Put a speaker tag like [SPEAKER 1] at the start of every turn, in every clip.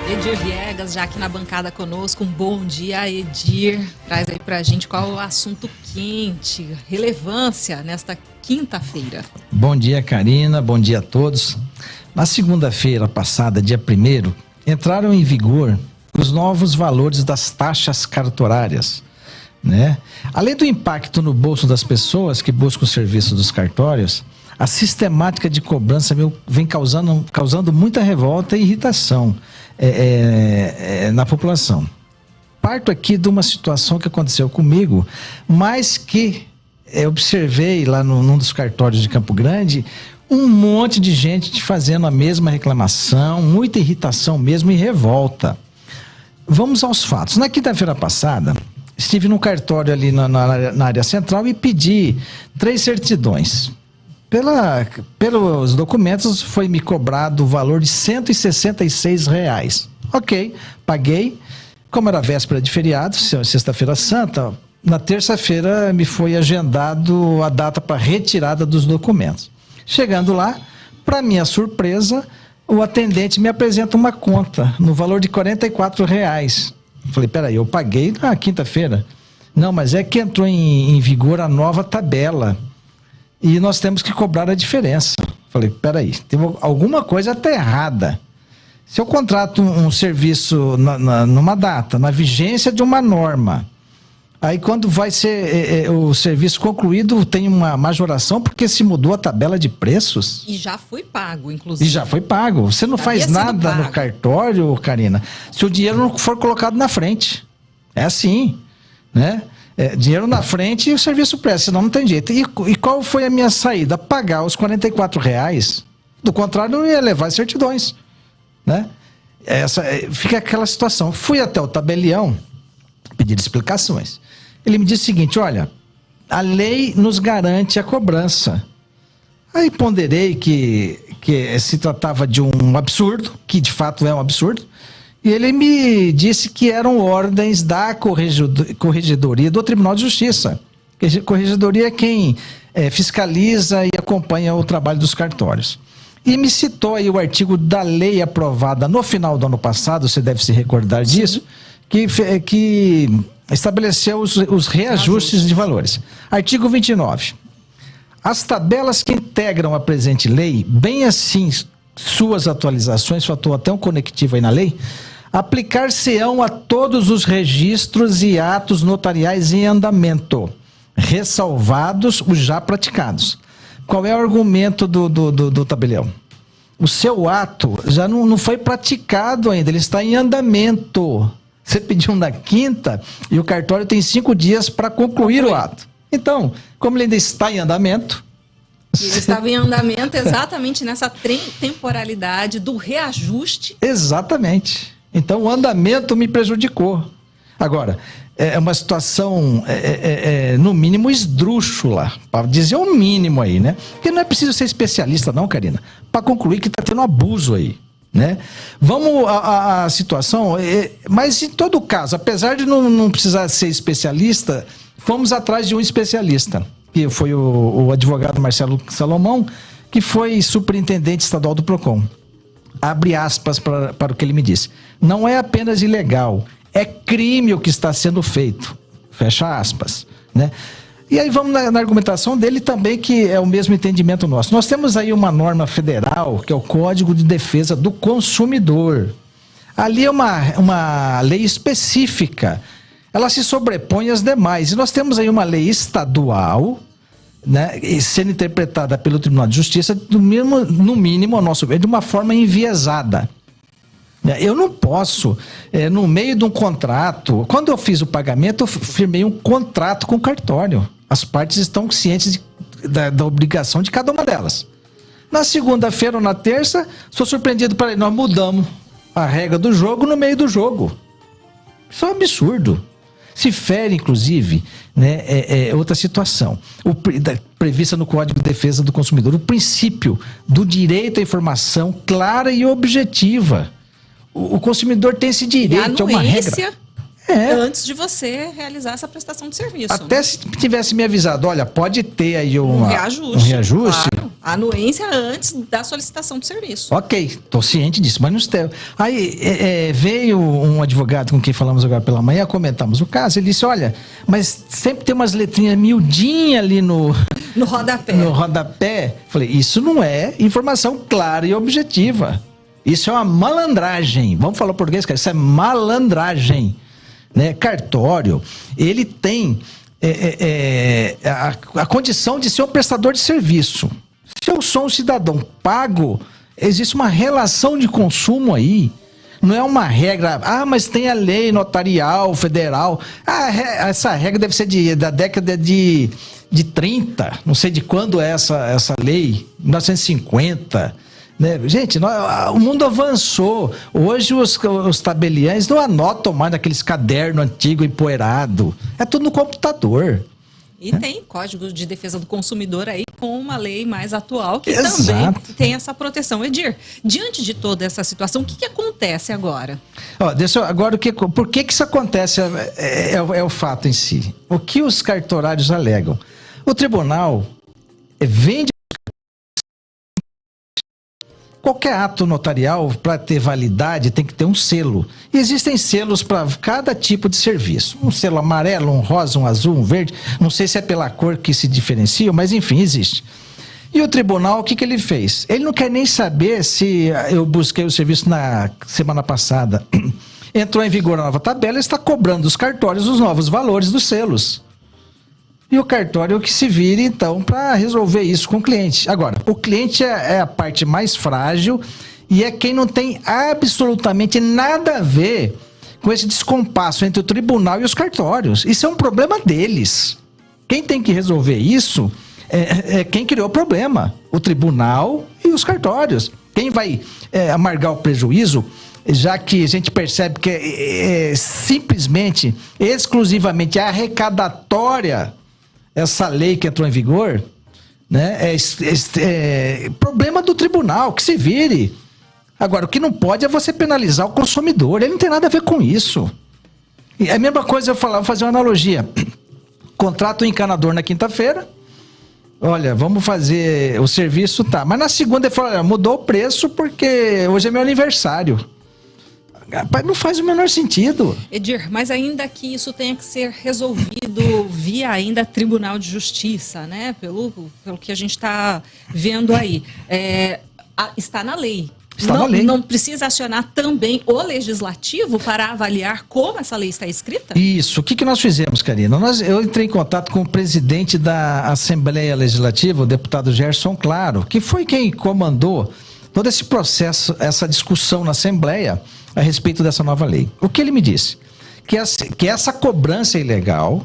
[SPEAKER 1] Edir Viegas, já aqui na bancada conosco. Um bom dia, Edir. Traz aí pra gente qual é o assunto quente, relevância nesta quinta-feira.
[SPEAKER 2] Bom dia, Karina. Bom dia a todos. Na segunda-feira passada, dia 1º, entraram em vigor os novos valores das taxas cartorárias, né? Além do impacto no bolso das pessoas que buscam o serviço dos cartórios, a sistemática de cobrança vem causando muita revolta e irritação na população. Parto aqui de uma situação que aconteceu comigo, mas que eu observei lá num dos cartórios de Campo Grande, um monte de gente fazendo a mesma reclamação, muita irritação mesmo e revolta. Vamos aos fatos. Na quinta-feira passada, estive no cartório ali na área central e pedi 3 certidões. Pelos documentos foi me cobrado o valor de R$166. Ok, paguei. Como era véspera de feriado, sexta-feira santa, na terça-feira me foi agendado a data para retirada dos documentos. Chegando lá, para minha surpresa, o atendente me apresenta uma conta no valor de R$44. Falei, peraí, eu paguei na quinta-feira. Não, mas é que entrou em vigor a nova tabela e nós temos que cobrar a diferença. Falei, peraí, tem alguma coisa tá errada. Se eu contrato um serviço numa data, na vigência de uma norma, aí quando vai ser o serviço concluído, tem uma majoração porque se mudou a tabela de preços.
[SPEAKER 1] E já foi pago, inclusive.
[SPEAKER 2] E já foi pago. Você não faz nada no cartório, Karina, se o dinheiro não for colocado na frente. É assim, né? Dinheiro na frente e o serviço presta, senão não tem jeito. E qual foi a minha saída? Pagar os R$44. Do contrário, eu ia levar as certidões, né? Fica aquela situação. Fui até o tabelião pedir explicações. Ele me disse o seguinte, olha, a lei nos garante a cobrança. Aí ponderei que se tratava de um absurdo, que de fato é um absurdo, e ele me disse que eram ordens da Corregedoria do Tribunal de Justiça. A Corregedoria é quem fiscaliza e acompanha o trabalho dos cartórios. E me citou aí o artigo da lei aprovada no final do ano passado, você deve se recordar disso, que estabeleceu os reajustes de valores. Artigo 29. As tabelas que integram a presente lei, bem assim suas atualizações, faltou até um conectivo aí na lei, aplicar-se-ão a todos os registros e atos notariais em andamento, ressalvados os já praticados. Qual é o argumento do tabelião? O seu ato já não foi praticado ainda, ele está em andamento. Você pediu na quinta e o cartório tem 5 dias para concluir o ato. Então, como ele ainda está em andamento...
[SPEAKER 1] Ele estava em andamento exatamente nessa temporalidade do reajuste.
[SPEAKER 2] Exatamente. Então, o andamento me prejudicou. Agora, é uma situação, no mínimo, esdrúxula, para dizer o mínimo aí, né? Porque não é preciso ser especialista não, Karina, para concluir que está tendo abuso aí, né? Vamos à situação, mas em todo caso, apesar de não precisar ser especialista, fomos atrás de um especialista, que foi o advogado Marcelo Salomão, que foi superintendente estadual do PROCON. Abre aspas para o que ele me disse. Não é apenas ilegal, é crime o que está sendo feito. Fecha aspas, né? E aí vamos na argumentação dele também, que é o mesmo entendimento nosso. Nós temos aí uma norma federal, que é o Código de Defesa do Consumidor. Ali é uma lei específica. Ela se sobrepõe às demais. E nós temos aí uma lei estadual, né, sendo interpretada pelo Tribunal de Justiça, no mínimo, ao nosso ver, de uma forma enviesada. Eu não posso, no meio de um contrato, quando eu fiz o pagamento, eu firmei um contrato com o cartório. As partes estão cientes da obrigação de cada uma delas. Na segunda-feira ou na terça, sou surpreendido, nós mudamos a regra do jogo no meio do jogo. Isso é um absurdo. Se fere, inclusive, né, outra situação, prevista no Código de Defesa do Consumidor, o princípio do direito à informação clara e objetiva. O consumidor tem esse direito, é uma regra.
[SPEAKER 1] Antes de você realizar essa prestação de serviço.
[SPEAKER 2] Até se tivesse me avisado, olha, pode ter aí um reajuste.
[SPEAKER 1] Claro, anuência antes da solicitação do serviço.
[SPEAKER 2] Ok, estou ciente disso, mas não tem. Aí veio um advogado com quem falamos agora pela manhã, comentamos o caso, ele disse, olha, mas sempre tem umas letrinhas miudinhas ali no
[SPEAKER 1] rodapé.
[SPEAKER 2] No rodapé. Falei, isso não é informação clara e objetiva. Isso é uma malandragem. Vamos falar português, cara? Isso é malandragem. Né? Cartório, ele tem a condição de ser um prestador de serviço. Se eu sou um cidadão pago, existe uma relação de consumo aí. Não é uma regra, mas tem a lei notarial federal. Essa regra deve ser da década de 30, não sei de quando é essa lei, 1950. Né? Gente, o mundo avançou. Hoje os tabeliães não anotam mais naqueles cadernos antigos empoeirados. É tudo no computador.
[SPEAKER 1] E tem Código de Defesa do Consumidor aí com uma lei mais atual que
[SPEAKER 2] Exato.
[SPEAKER 1] também tem essa proteção. Edir, diante de toda essa situação, o que acontece agora?
[SPEAKER 2] Agora, por que isso acontece é o fato em si. O que os cartorários alegam? O tribunal vende qualquer ato notarial, para ter validade, tem que ter um selo. E existem selos para cada tipo de serviço. Um selo amarelo, um rosa, um azul, um verde. Não sei se é pela cor que se diferencia, mas enfim, existe. E o tribunal, o que ele fez? Ele não quer nem saber se eu busquei o serviço na semana passada. Entrou em vigor a nova tabela e está cobrando dos cartórios os novos valores dos selos. E o cartório que se vire, então, para resolver isso com o cliente. Agora, o cliente é a parte mais frágil e é quem não tem absolutamente nada a ver com esse descompasso entre o tribunal e os cartórios. Isso é um problema deles. Quem tem que resolver isso é quem criou o problema. O tribunal e os cartórios. Quem vai amargar o prejuízo, já que a gente percebe que é simplesmente, exclusivamente arrecadatória essa lei que entrou em vigor, né, problema do tribunal, que se vire. Agora, o que não pode é você penalizar o consumidor, ele não tem nada a ver com isso. É a mesma coisa vou fazer uma analogia. Contrato o encanador na quinta-feira, olha, vamos fazer o serviço, tá, mas na segunda ele fala, olha, mudou o preço porque hoje é meu aniversário. Não faz o menor sentido.
[SPEAKER 1] Edir, mas ainda que isso tenha que ser resolvido via ainda Tribunal de Justiça, né? Pelo que a gente está vendo aí. Está na lei.
[SPEAKER 2] Está na lei.
[SPEAKER 1] Não precisa acionar também o Legislativo para avaliar como essa lei está escrita?
[SPEAKER 2] Isso. O que nós fizemos, Karina? Eu entrei em contato com o presidente da Assembleia Legislativa, o deputado Gerson Claro, que foi quem comandou todo esse processo, essa discussão na Assembleia a respeito dessa nova lei. O que ele me disse? Que essa cobrança é ilegal,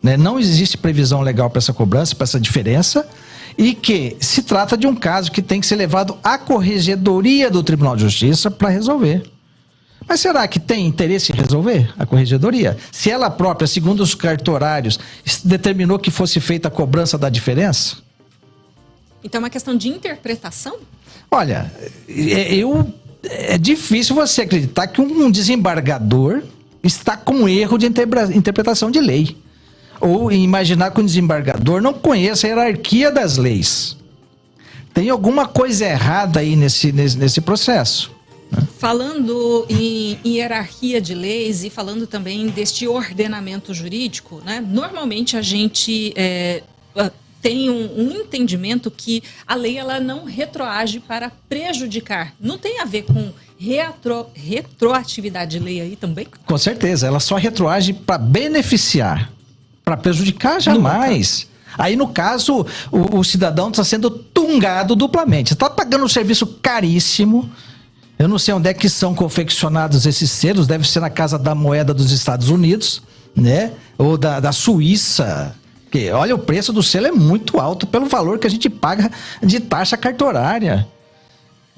[SPEAKER 2] né? Não existe previsão legal para essa cobrança, para essa diferença, e que se trata de um caso que tem que ser levado à Corregedoria do Tribunal de Justiça para resolver. Mas será que tem interesse em resolver a Corregedoria? Se ela própria, segundo os cartorários, determinou que fosse feita a cobrança da diferença?
[SPEAKER 1] Então é uma questão de interpretação?
[SPEAKER 2] Olha, é difícil você acreditar que um desembargador está com erro de interpretação de lei. Ou imaginar que um desembargador não conheça a hierarquia das leis. Tem alguma coisa errada aí nesse processo.
[SPEAKER 1] Falando em hierarquia de leis e falando também deste ordenamento jurídico, né? Normalmente a gente tem um entendimento que a lei ela não retroage para prejudicar. Não tem a ver com retroatividade de lei aí também?
[SPEAKER 2] Com certeza, ela só retroage para beneficiar. Para prejudicar, jamais. Aí, no caso, o cidadão está sendo tungado duplamente. Está pagando um serviço caríssimo. Eu não sei onde é que são confeccionados esses selos. Deve ser na Casa da Moeda dos Estados Unidos, né? Ou da Suíça. Porque, olha, o preço do selo é muito alto pelo valor que a gente paga de taxa cartorária.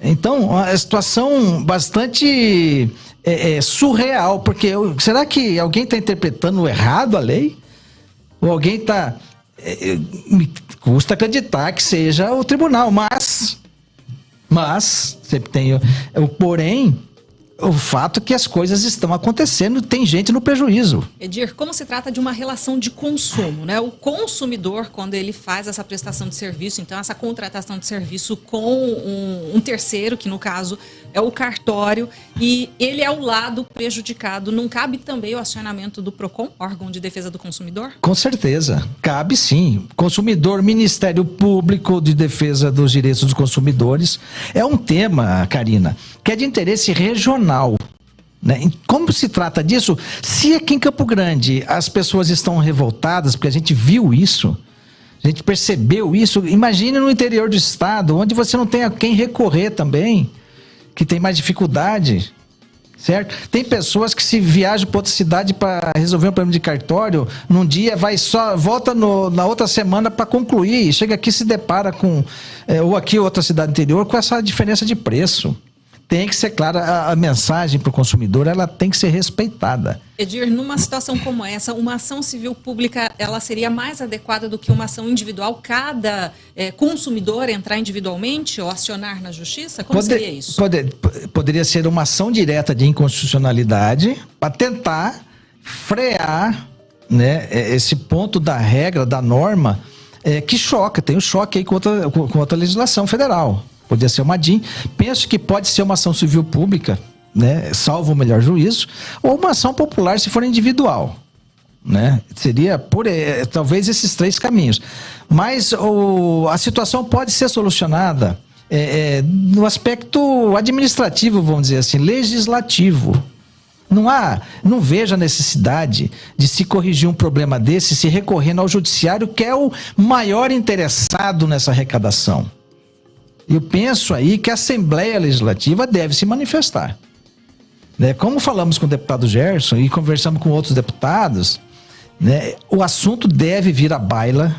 [SPEAKER 2] Então, a situação bastante surreal. Porque será que alguém está interpretando errado a lei? Ou alguém está... me custa acreditar que seja o tribunal, mas sempre tem o porém, o fato que as coisas estão acontecendo, tem gente no prejuízo.
[SPEAKER 1] Edir, como se trata de uma relação de consumo, né? O consumidor, quando ele faz essa prestação de serviço, então essa contratação de serviço com um terceiro, que no caso é o cartório, e ele é o lado prejudicado, não cabe também o acionamento do PROCON, órgão de defesa do consumidor?
[SPEAKER 2] Com certeza, cabe sim. Consumidor, Ministério Público de Defesa dos Direitos dos Consumidores. É um tema, Karina, que é de interesse regional. Né? Como se trata disso? Se aqui em Campo Grande as pessoas estão revoltadas, porque a gente viu isso, a gente percebeu isso, imagine no interior do estado, onde você não tem a quem recorrer também, que tem mais dificuldade, certo? Tem pessoas que se viajam para outra cidade para resolver um problema de cartório, num dia volta na outra semana para concluir, chega aqui e se depara com, ou aqui outra cidade interior, com essa diferença de preço. Tem que ser clara, a mensagem para o consumidor, ela tem que ser respeitada.
[SPEAKER 1] Edir, numa situação como essa, uma ação civil pública, ela seria mais adequada do que uma ação individual? Cada consumidor entrar individualmente ou acionar na justiça? Como seria isso?
[SPEAKER 2] Poderia ser uma ação direta de inconstitucionalidade para tentar frear, né, esse ponto da regra, da norma, que choca, tem um choque aí com outra legislação federal. Podia ser uma DIN. Penso que pode ser uma ação civil pública, né, salvo o melhor juízo, ou uma ação popular se for individual. Né? Seria talvez esses três caminhos. Mas a situação pode ser solucionada no aspecto administrativo, vamos dizer assim, legislativo. Não vejo a necessidade de se corrigir um problema desse se recorrendo ao judiciário, que é o maior interessado nessa arrecadação. Eu penso aí que a Assembleia Legislativa deve se manifestar. Né? Como falamos com o deputado Gerson e conversamos com outros deputados, né, o assunto deve vir à baila,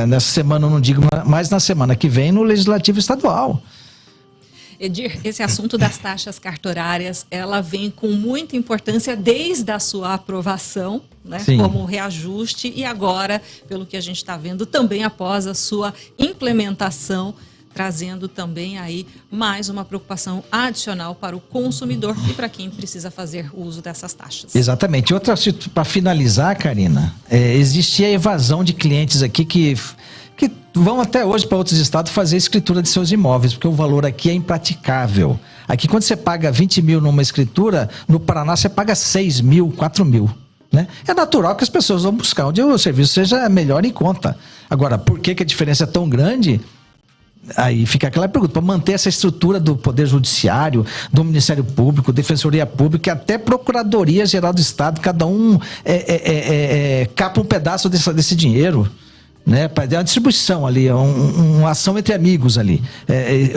[SPEAKER 2] nessa semana eu não digo, mas na semana que vem no Legislativo Estadual.
[SPEAKER 1] Edir, esse assunto das taxas cartorárias, ela vem com muita importância desde a sua aprovação, né, como reajuste, e agora, pelo que a gente está vendo, também após a sua implementação, trazendo também aí mais uma preocupação adicional para o consumidor e para quem precisa fazer uso dessas taxas.
[SPEAKER 2] Exatamente. Outra, para finalizar, Karina, existia a evasão de clientes aqui que vão até hoje para outros estados fazer escritura de seus imóveis, porque o valor aqui é impraticável. Aqui, quando você paga 20 mil numa escritura, no Paraná você paga 6 mil, 4 mil. Né? É natural que as pessoas vão buscar onde o serviço seja melhor em conta. Agora, por que a diferença é tão grande? Aí fica aquela pergunta, para manter essa estrutura do Poder Judiciário, do Ministério Público, Defensoria Pública e até Procuradoria Geral do Estado, cada um capa um pedaço desse dinheiro, né, para dar uma distribuição ali, uma ação entre amigos ali,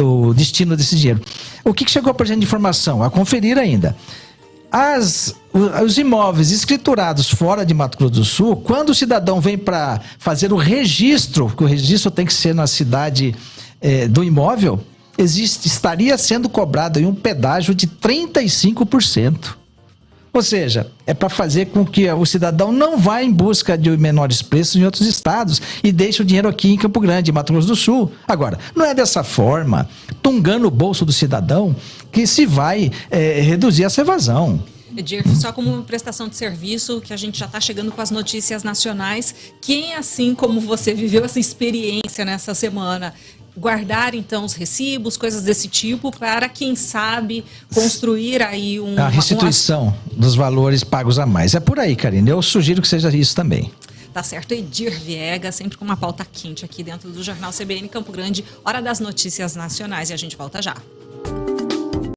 [SPEAKER 2] o destino desse dinheiro. O que chegou para a gente de informação? A conferir ainda. Os imóveis escriturados fora de Mato Grosso do Sul, quando o cidadão vem para fazer o registro, porque o registro tem que ser na cidade do imóvel, estaria sendo cobrado aí um pedágio de 35%. Ou seja, é para fazer com que o cidadão não vá em busca de menores preços em outros estados e deixe o dinheiro aqui em Campo Grande, Mato Grosso do Sul. Agora, não é dessa forma, tungando o bolso do cidadão, que se vai reduzir essa evasão.
[SPEAKER 1] Edir, só como uma prestação de serviço, que a gente já está chegando com as notícias nacionais, quem, assim como você viveu essa experiência nessa semana, guardar então os recibos, coisas desse tipo, para quem sabe construir aí a
[SPEAKER 2] restituição dos valores pagos a mais. É por aí, Karine. Eu sugiro que seja isso também.
[SPEAKER 1] Tá certo, Edir Viegas, sempre com uma pauta quente aqui dentro do Jornal CBN Campo Grande, hora das notícias nacionais, e a gente volta já.